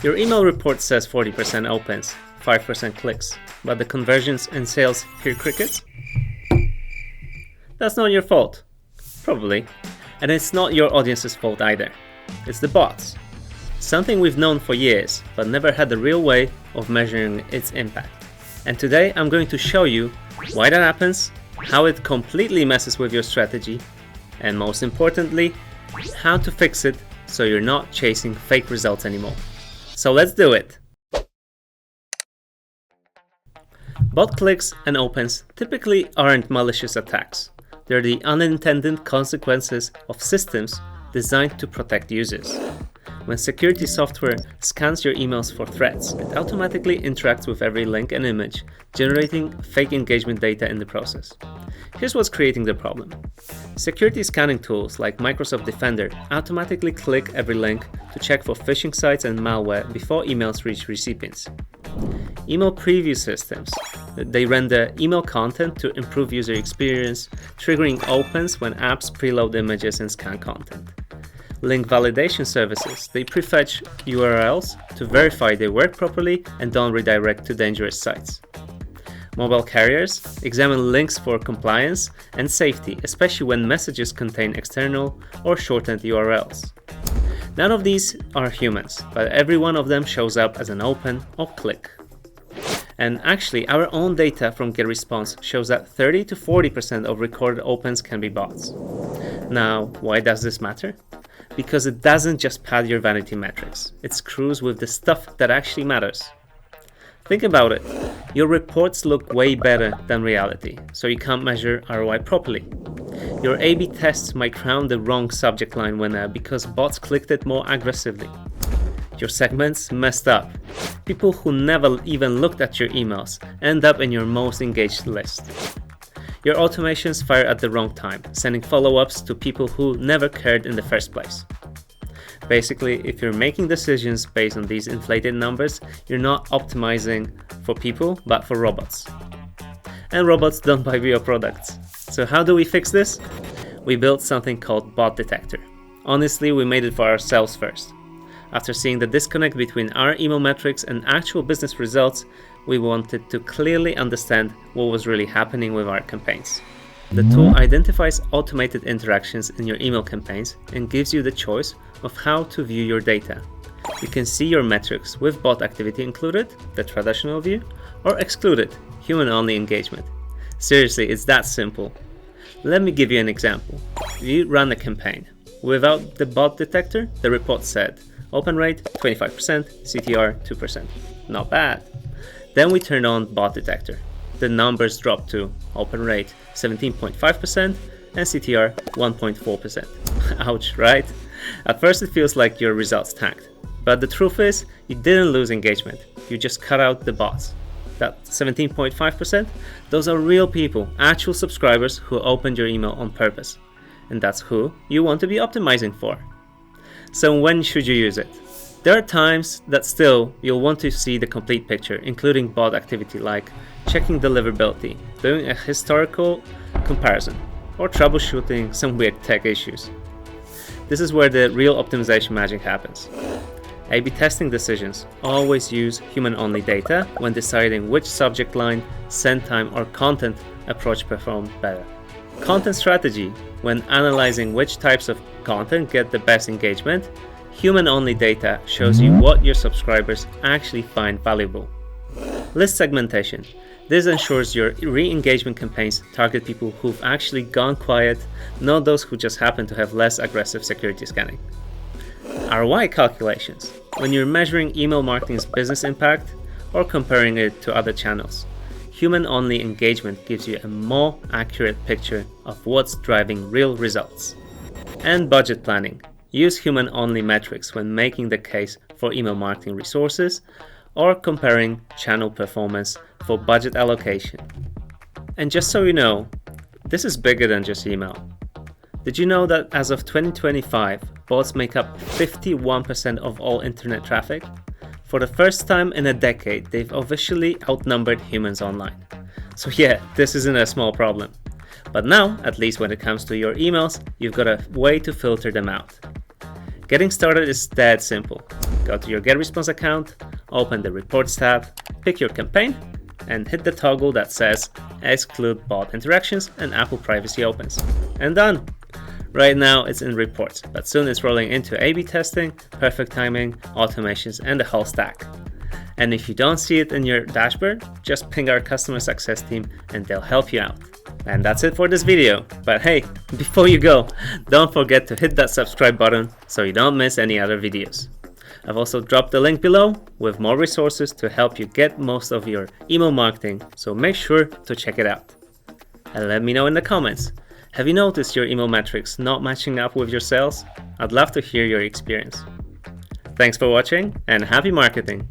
Your email report says 40% opens, 5% clicks, but the conversions and sales hear crickets? That's not your fault. Probably. And it's not your audience's fault either. It's the bots. Something we've known for years, but never had a real way of measuring its impact. And today I'm going to show you why that happens, how it completely messes with your strategy, and most importantly, how to fix it so you're not chasing fake results anymore. So let's do it! Bot clicks and opens typically aren't malicious attacks. They're the unintended consequences of systems designed to protect users. When security software scans your emails for threats, it automatically interacts with every link and image, generating fake engagement data in the process. Here's what's creating the problem. Security scanning tools like Microsoft Defender automatically click every link to check for phishing sites and malware before emails reach recipients. Email preview systems, they render email content to improve user experience, triggering opens when apps preload images and scan content. Link validation services, they prefetch URLs to verify they work properly and don't redirect to dangerous sites. Mobile carriers examine links for compliance and safety, especially when messages contain external or shortened URLs. None of these are humans, but every one of them shows up as an open or click. And actually, our own data from GetResponse shows that 30 to 40% of recorded opens can be bots. Now, why does this matter? Because it doesn't just pad your vanity metrics, it screws with the stuff that actually matters. Think about it, your reports look way better than reality, so you can't measure ROI properly. Your A/B tests might crown the wrong subject line winner because bots clicked it more aggressively. Your segments messed up. People who never even looked at your emails end up in your most engaged list. Your automations fire at the wrong time, sending follow-ups to people who never cared in the first place. Basically, if you're making decisions based on these inflated numbers, you're not optimizing for people, but for robots. And robots don't buy your products. So how do we fix this? We built something called Bot Detector. Honestly, we made it for ourselves first. After seeing the disconnect between our email metrics and actual business results, we wanted to clearly understand what was really happening with our campaigns. The tool identifies automated interactions in your email campaigns and gives you the choice of how to view your data. You can see your metrics with bot activity included, the traditional view, or excluded, human-only engagement. Seriously, it's that simple. Let me give you an example. If you run a campaign without the bot detector, the report said open rate 25%, CTR 2%. Not bad. Then we turned on bot detector. The numbers dropped to open rate 17.5% and CTR 1.4%. Ouch, right? At first it feels like your results tanked. But the truth is, you didn't lose engagement. You just cut out the bots. That 17.5%, those are real people, actual subscribers who opened your email on purpose. And that's who you want to be optimizing for. So when should you use it? There are times that still you'll want to see the complete picture, including bot activity like checking deliverability, doing a historical comparison, or troubleshooting some weird tech issues. This is where the real optimization magic happens. A/B testing decisions always use human-only data when deciding which subject line, send time, or content approach performed better. Content strategy, when analyzing which types of content get the best engagement, human-only data shows you what your subscribers actually find valuable. List segmentation. This ensures your re-engagement campaigns target people who've actually gone quiet, not those who just happen to have less aggressive security scanning. ROI calculations. When you're measuring email marketing's business impact or comparing it to other channels, human-only engagement gives you a more accurate picture of what's driving real results. And budget planning. Use human-only metrics when making the case for email marketing resources or comparing channel performance for budget allocation. And just so you know, this is bigger than just email. Did you know that as of 2025, bots make up 51% of all internet traffic? For the first time in a decade, they've officially outnumbered humans online. So yeah, this isn't a small problem. But now, at least when it comes to your emails, you've got a way to filter them out. Getting started is that simple. Go to your GetResponse account, open the Reports tab, pick your campaign, and hit the toggle that says Exclude Bot Interactions and Apple Privacy opens. And done! Right now it's in Reports, but soon it's rolling into A/B testing, perfect timing, automations, and the whole stack. And if you don't see it in your dashboard, just ping our customer success team and they'll help you out. And that's it for this video. But hey, before you go, don't forget to hit that subscribe button so you don't miss any other videos. I've also dropped the link below with more resources to help you get most of your email marketing, so make sure to check it out. And let me know in the comments, have you noticed your email metrics not matching up with your sales? I'd love to hear your experience. Thanks for watching and happy marketing!